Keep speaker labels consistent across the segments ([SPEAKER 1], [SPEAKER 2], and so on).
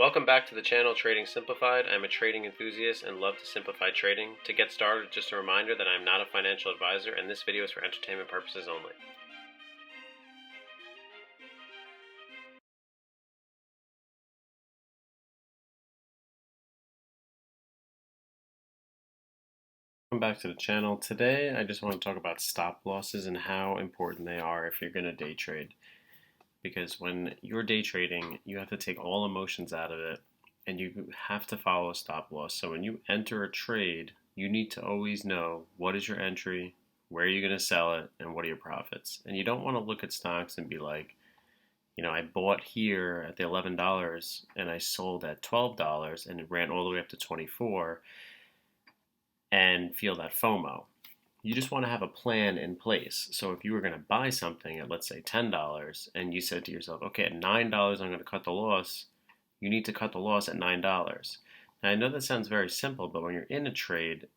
[SPEAKER 1] Welcome back to the channel Trading Simplified. I'm a trading enthusiast and love to simplify trading. To get started, just a reminder that I'm not a financial advisor and this video is for entertainment purposes only. Welcome back to the channel. Today I just want to talk about stop losses and how important they are if you're going to day trade. Because when you're day trading, you have to take all emotions out of it and you have to follow a stop loss. So when you enter a trade, you need to always know what is your entry, where are you going to sell it, and what are your profits. And you don't want to look at stocks and be like, I bought here at the $11 and I sold at $12 and it ran all the way up to 24 and feel that FOMO. You just want to have a plan in place. So if you were going to buy something at, let's say, $10 and you said to yourself, okay, at $9 I'm going to cut the loss, you need to cut the loss at $9. Now I know that sounds very simple, but when you're in a trade,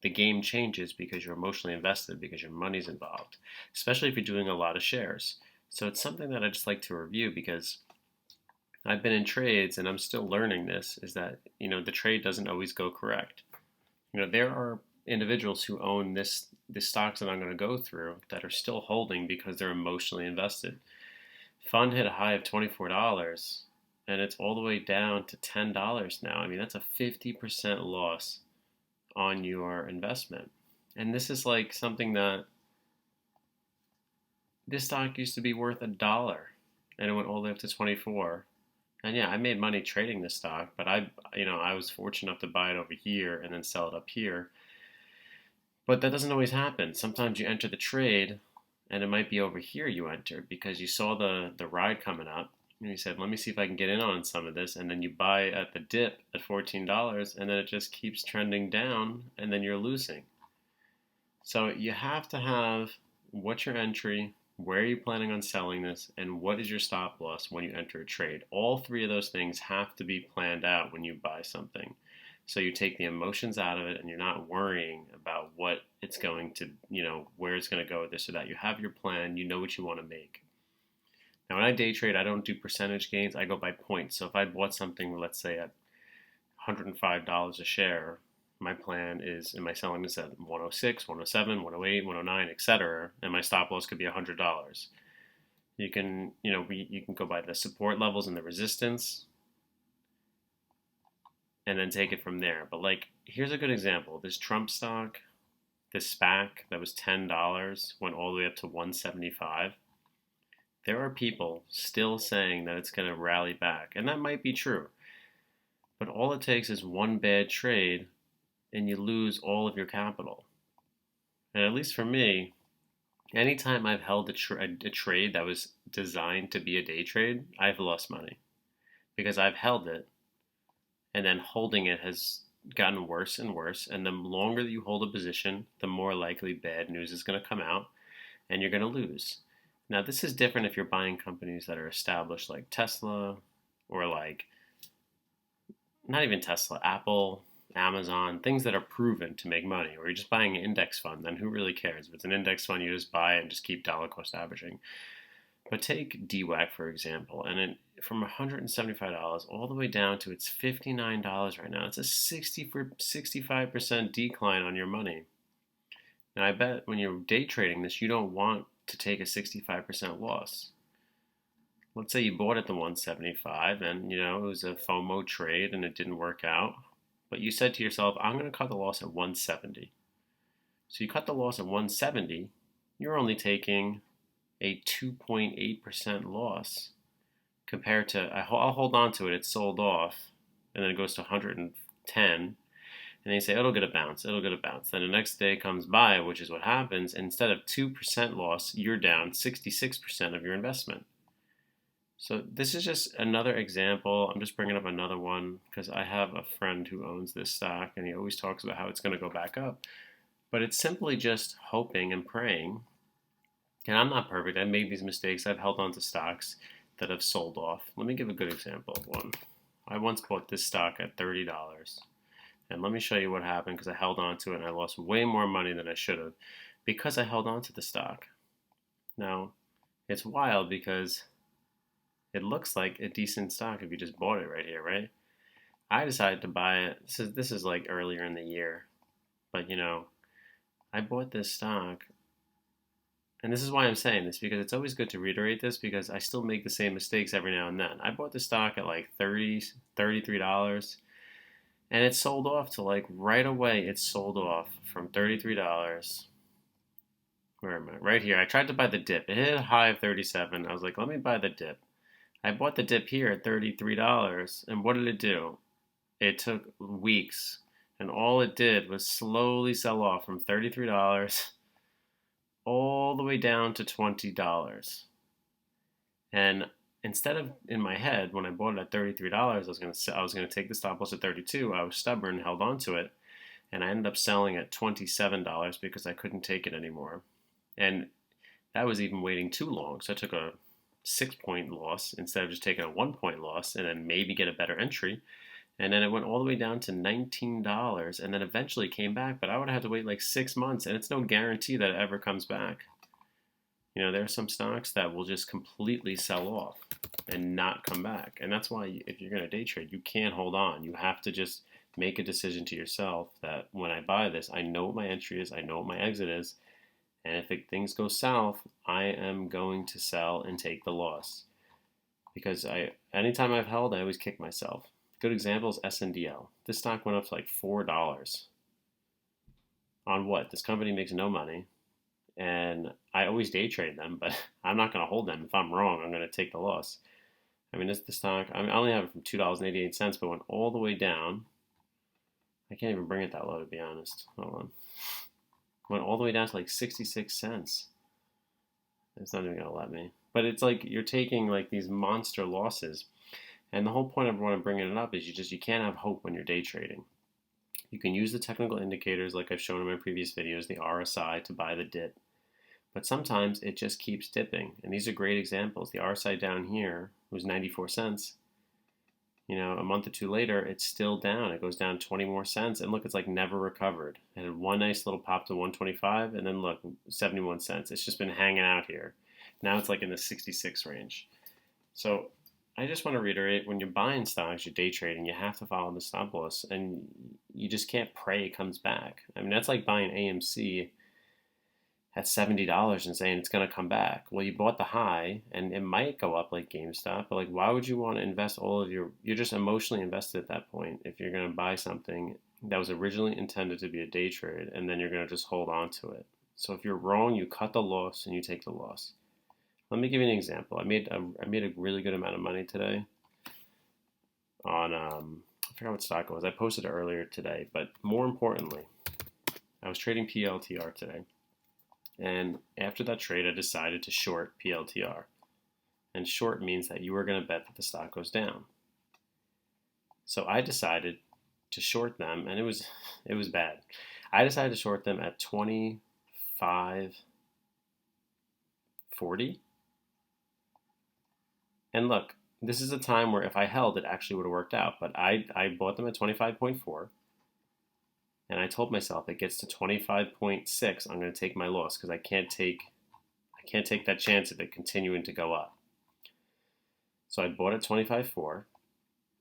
[SPEAKER 1] the game changes because you're emotionally invested, because your money's involved, especially if you're doing a lot of shares. So it's something that I just like to review because I've been in trades and I'm still learning this, is that, the trade doesn't always go correct. There are individuals who own the stocks that I'm going to go through that are still holding because they're emotionally invested. Fund hit a high of $24 and it's all the way down to $10 now. I mean, that's a 50% loss on your investment. And this is like something that this stock used to be worth $1 and it went all the way up to 24. And yeah, I made money trading this stock, but I was fortunate enough to buy it over here and then sell it up here. But that doesn't always happen. Sometimes you enter the trade and it might be over here you entered because you saw the ride coming up and you said, let me see if I can get in on some of this. And then you buy at the dip at $14 and then it just keeps trending down and then you're losing. So you have to have what's your entry, where are you planning on selling this, and what is your stop loss when you enter a trade. All three of those things have to be planned out when you buy something. So you take the emotions out of it and you're not worrying about what it's going to, where it's going to go with this or that. You have your plan, you know what you want to make. Now when I day trade, I don't do percentage gains, I go by points. So if I bought something, let's say at $105 a share, my plan is, am I selling this at 106, 107, 108, 109, etc., and my stop loss could be $100. You can, you can go by the support levels and the resistance, and then take it from there. But here's a good example. This Trump stock, this SPAC that was $10, went all the way up to 175. There are people still saying that it's going to rally back, and that might be true. But all it takes is one bad trade and you lose all of your capital. And at least for me, anytime I've held a trade that was designed to be a day trade, I've lost money because I've held it and then holding it has gotten worse and worse. And the longer that you hold a position, the more likely bad news is going to come out and you're going to lose. Now, this is different if you're buying companies that are established like Tesla or not even Tesla, Apple, Amazon, things that are proven to make money, or you're just buying an index fund, then who really cares? If it's an index fund, you just buy it and just keep dollar cost averaging. But take DWAC, for example, and from $175 all the way down to it's $59 right now. It's a 65% decline on your money. Now, I bet when you're day trading this, you don't want to take a 65% loss. Let's say you bought at the 175 and, it was a FOMO trade and it didn't work out. But you said to yourself, I'm going to cut the loss at 170. So you cut the loss at 170, you're only taking a 2.8% loss compared to, I'll hold on to it, it's sold off, and then it goes to 110, and then you say, it'll get a bounce. Then the next day comes by, which is what happens, and instead of 2% loss, you're down 66% of your investment. So this is just another example. I'm just bringing up another one because I have a friend who owns this stock and he always talks about how it's going to go back up. But it's simply just hoping and praying. And I'm not perfect. I've made these mistakes. I've held on to stocks that have sold off. Let me give a good example of one. I once bought this stock at $30. And let me show you what happened because I held on to it and I lost way more money than I should have because I held on to the stock. Now, it's wild because It looks like a decent stock if you just bought it right here, right? I decided to buy it. This is like earlier in the year, but I bought this stock, and this is why I'm saying this, because it's always good to reiterate this because I still make the same mistakes every now and then. I bought the stock at like $33, and it sold off to like right away. It sold off from $33. Where am I? Right here. I tried to buy the dip. It hit a high of 37. I was like, let me buy the dip. I bought the dip here at $33, and what did it do? It took weeks, and all it did was slowly sell off from $33 all the way down to $20. And instead of, in my head, when I bought it at $33, I was gonna take the stop loss at 32. I was stubborn, held on to it, and I ended up selling at $27 because I couldn't take it anymore. And that was even waiting too long. So I took a 6-point loss instead of just taking a 1-point loss and then maybe get a better entry. And then it went all the way down to $19 and then eventually came back, but I would have to wait like 6 months, and it's no guarantee that it ever comes back. There are some stocks that will just completely sell off and not come back. And that's why if you're going to day trade, you can't hold on. You have to just make a decision to yourself that when I buy this, I know what my entry is, I know what my exit is, and if things go south, I am going to sell and take the loss. Because anytime I've held, I always kick myself. Good example is SNDL. This stock went up to like $4. On what? This company makes no money. And I always day trade them, but I'm not going to hold them. If I'm wrong, I'm going to take the loss. I mean, this the stock. I only have it from $2.88, but went all the way down. I can't even bring it that low, to be honest. Hold on. Went all the way down to like 66 cents. It's not even going to let me. But it's like you're taking like these monster losses. And the whole point of what I'm bringing it up is you can't have hope when you're day trading. You can use the technical indicators like I've shown in my previous videos, the RSI, to buy the dip. But sometimes it just keeps dipping. And these are great examples. The RSI down here was 94 cents. A month or two later, it's still down. It goes down 20 more cents. And look, it's like never recovered. It had one nice little pop to 125, and then look, 71 cents. It's just been hanging out here. Now it's like in the 66 range. So I just want to reiterate, when you're buying stocks, you're day trading, you have to follow the stop loss, and you just can't pray it comes back. I mean, that's like buying AMC at $70 and saying it's going to come back. Well, you bought the high, and it might go up like GameStop, but like, why would you want to invest all of you're just emotionally invested at that point if you're going to buy something that was originally intended to be a day trade, and then you're going to just hold on to it. So if you're wrong, you cut the loss and you take the loss. Let me give you an example. I made a really good amount of money today on I forgot what stock it was. I posted it earlier today, but more importantly, I was trading PLTR today. And after that trade, I decided to short PLTR. And short means that you are going to bet that the stock goes down. So I decided to short them, and it was bad. I decided to short them at 25.40. And look, this is a time where if I held, it actually would have worked out. But I bought them at 25.4. And I told myself it gets to 25.6, I'm going to take my loss because I can't take that chance of it continuing to go up. So I bought at 25.4.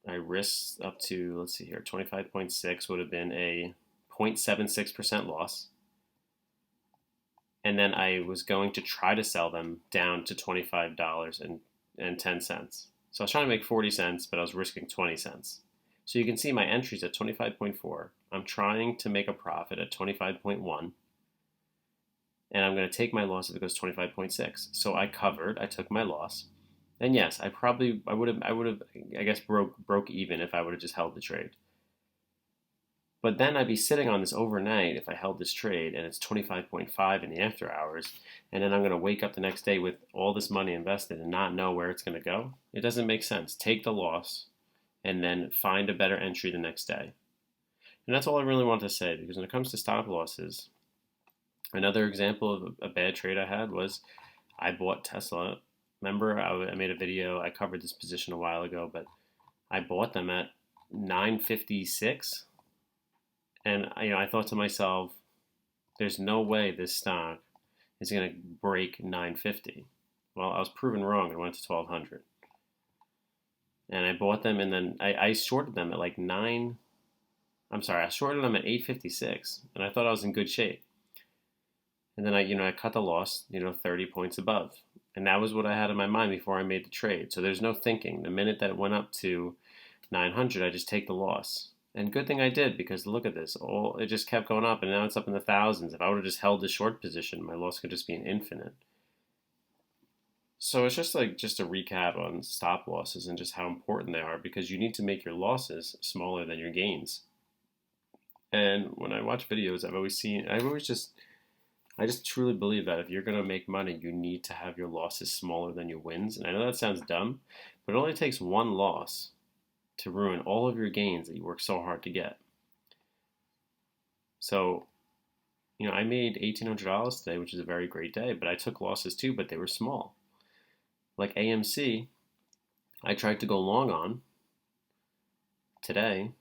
[SPEAKER 1] I risked up to, let's see here, 25.6 would have been a 0.76% loss. And then I was going to try to sell them down to $25.10. So I was trying to make 40 cents, but I was risking 20 cents. So you can see my entries at 25.4. I'm trying to make a profit at 25.1. And I'm going to take my loss if it goes 25.6. So I covered, I took my loss. And yes, I would have, I guess, broke even if I would have just held the trade. But then I'd be sitting on this overnight if I held this trade, and it's 25.5 in the after hours, and then I'm going to wake up the next day with all this money invested and not know where it's going to go. It doesn't make sense. Take the loss and then find a better entry the next day. And that's all I really want to say, because when it comes to stop losses, another example of a bad trade I had was I bought Tesla. Remember, I made a video, I covered this position a while ago, but I bought them at 956. And I thought to myself, there's no way this stock is going to break 950. Well, I was proven wrong. It went to 1200. and I bought them, and then I shorted them at like 9. I'm sorry, I shorted them at 856, and I thought I was in good shape. And then I cut the loss, 30 points above. And that was what I had in my mind before I made the trade. So there's no thinking. The minute that it went up to 900, I just take the loss. And good thing I did, because look at this. It just kept going up, and now it's up in the thousands. If I would have just held the short position, my loss could just be an infinite. So it's just a recap on stop losses and just how important they are, because you need to make your losses smaller than your gains. And when I watch videos, I just truly believe that if you're going to make money, you need to have your losses smaller than your wins. And I know that sounds dumb, but it only takes one loss to ruin all of your gains that you work so hard to get. So, I made $1,800 today, which is a very great day, but I took losses too, but they were small. Like AMC, I tried to go long on today,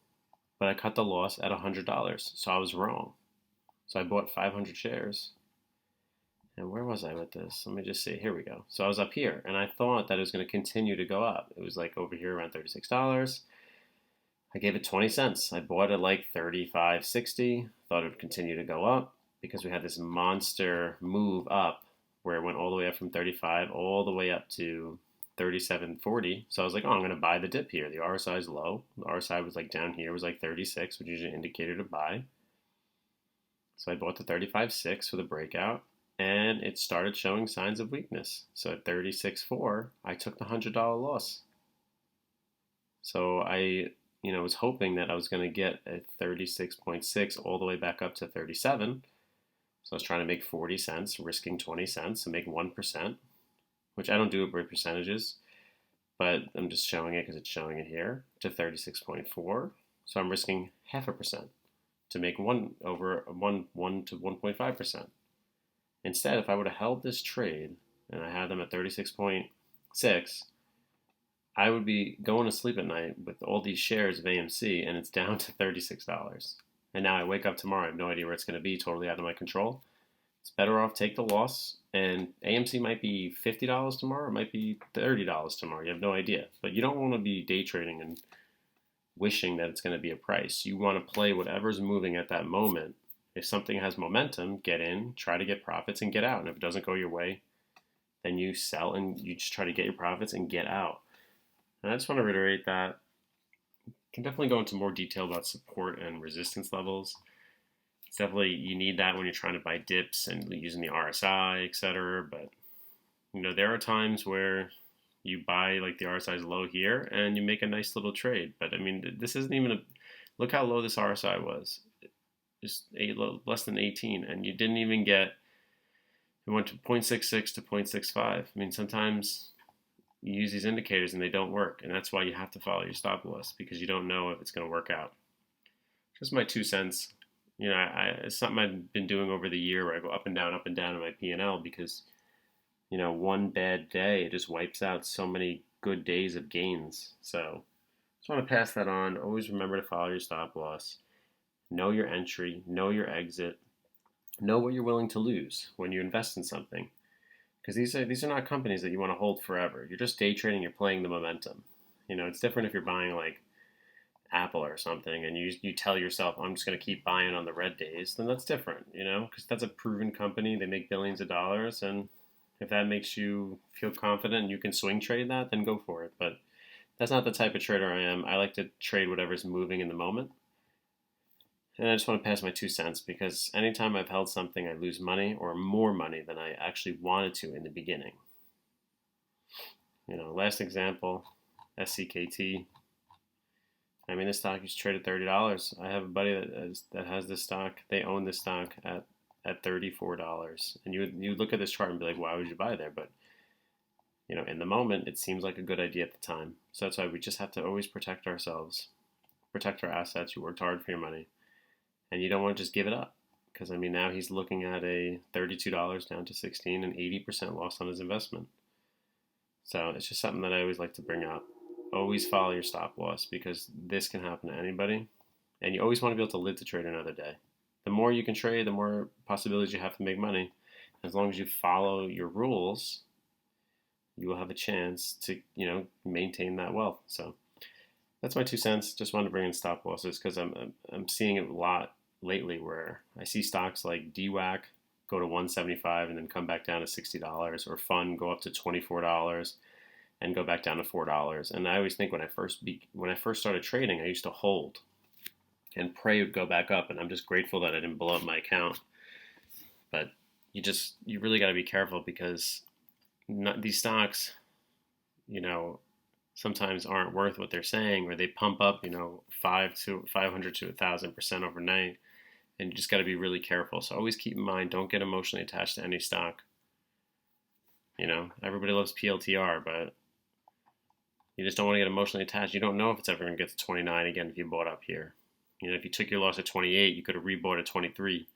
[SPEAKER 1] but I cut the loss at $100, so I was wrong. So I bought 500 shares. And where was I with this? Let me just see. Here we go. So I was up here, and I thought that it was going to continue to go up. It was like over here around $36. I gave it 20 cents. I bought it like 35.60. Thought it would continue to go up because we had this monster move up where it went all the way up from 35 all the way up to 37.40. So I was like, oh, I'm going to buy the dip here. The RSI is low. The RSI was like down here, was like 36, which is an indicator to buy. So I bought the 35.6 for the breakout, and it started showing signs of weakness. So at 36.4, I took the $100 loss. So I, was hoping that I was going to get a 36.6 all the way back up to 37. So I was trying to make 40 cents, risking 20 cents to make 1%, which I don't do it by percentages, but I'm just showing it because it's showing it here, to 36.4. So I'm risking 0.5% to make 1 to 1.5%. Instead, if I would have held this trade and I had them at 36.6, I would be going to sleep at night with all these shares of AMC, and it's down to $36. And now I wake up tomorrow, I have no idea where it's going to be, totally out of my control. It's better off take the loss, and AMC might be $50 tomorrow, it might be $30 tomorrow. You have no idea. But you don't want to be day trading and wishing that it's going to be a price. You want to play whatever's moving at that moment. If something has momentum, get in, try to get profits, and get out. And if it doesn't go your way, then you sell and you just try to get your profits and get out. And I just want to reiterate that. You can definitely go into more detail about support and resistance levels. It's definitely, you need that when you're trying to buy dips and using the RSI, etc. But, there are times where you buy, like, the RSI is low here and you make a nice little trade. But, this isn't even look how low this RSI was. Just less than 18, and you didn't even get, it went to 0.66 to 0.65. Sometimes you use these indicators and they don't work, and that's why you have to follow your stop loss, because you don't know if it's going to work out. Just my 2 cents. It's something I've been doing over the year where I go up and down in my P&L, because, one bad day, it just wipes out so many good days of gains. So just want to pass that on. Always remember to follow your stop loss. Know your entry, know your exit, know what you're willing to lose when you invest in something. Because these are not companies that you want to hold forever. You're just day trading, you're playing the momentum. It's different if you're buying like Apple or something and you tell yourself, I'm just going to keep buying on the red days, then that's different, because that's a proven company. They make billions of dollars, and if that makes you feel confident and you can swing trade that, then go for it. But that's not the type of trader I am. I like to trade whatever's moving in the moment. And I just want to pass my 2 cents, because anytime I've held something, I lose money or more money than I actually wanted to in the beginning. Last example, SCKT. This stock used to trade at $30. I have a buddy that has this stock. They own this stock at $34. And you look at this chart and be like, why would you buy there? But, in the moment, it seems like a good idea at the time. So that's why we just have to always protect ourselves, protect our assets. You worked hard for your money. And you don't want to just give it up, because now he's looking at a $32 down to 16 and 80% loss on his investment. So it's just something that I always like to bring up. Always follow your stop loss, because this can happen to anybody, and you always want to be able to live to trade another day. The more you can trade, the more possibilities you have to make money. As long as you follow your rules, you will have a chance to, maintain that wealth. So that's my 2 cents. Just wanted to bring in stop losses because I'm seeing it a lot lately where I see stocks like DWAC go to 175 and then come back down to $60, or Fun go up to $24 and go back down to $4. And I always think when I first started trading, I used to hold and pray it would go back up, and I'm just grateful that I didn't blow up my account. But you really got to be careful because these stocks, sometimes aren't worth what they're saying, or they pump up, 500 to 1,000% overnight, and you just got to be really careful. So always keep in mind, don't get emotionally attached to any stock. Everybody loves PLTR, but you just don't want to get emotionally attached. You don't know if it's ever going to get to 29 again if you bought up here. If you took your loss at 28, you could have rebought at 23,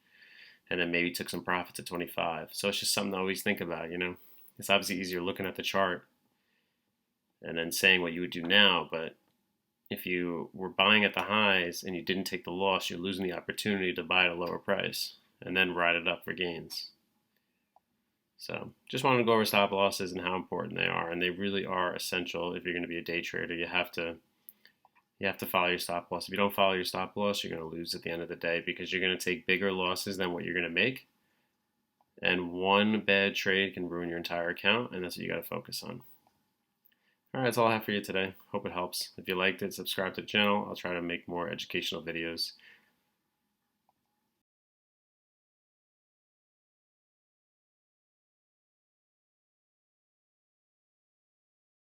[SPEAKER 1] and then maybe took some profits at 25. So it's just something to always think about. It's obviously easier looking at the chart and then saying what you would do now, but if you were buying at the highs and you didn't take the loss, you're losing the opportunity to buy at a lower price and then ride it up for gains. So just wanted to go over stop losses and how important they are, and they really are essential if you're going to be a day trader. You have to follow your stop loss. If you don't follow your stop loss, you're going to lose at the end of the day because you're going to take bigger losses than what you're going to make. And one bad trade can ruin your entire account, and that's what you got to focus on. All right, that's all I have for you today. Hope it helps. If you liked it, subscribe to the channel. I'll try to make more educational videos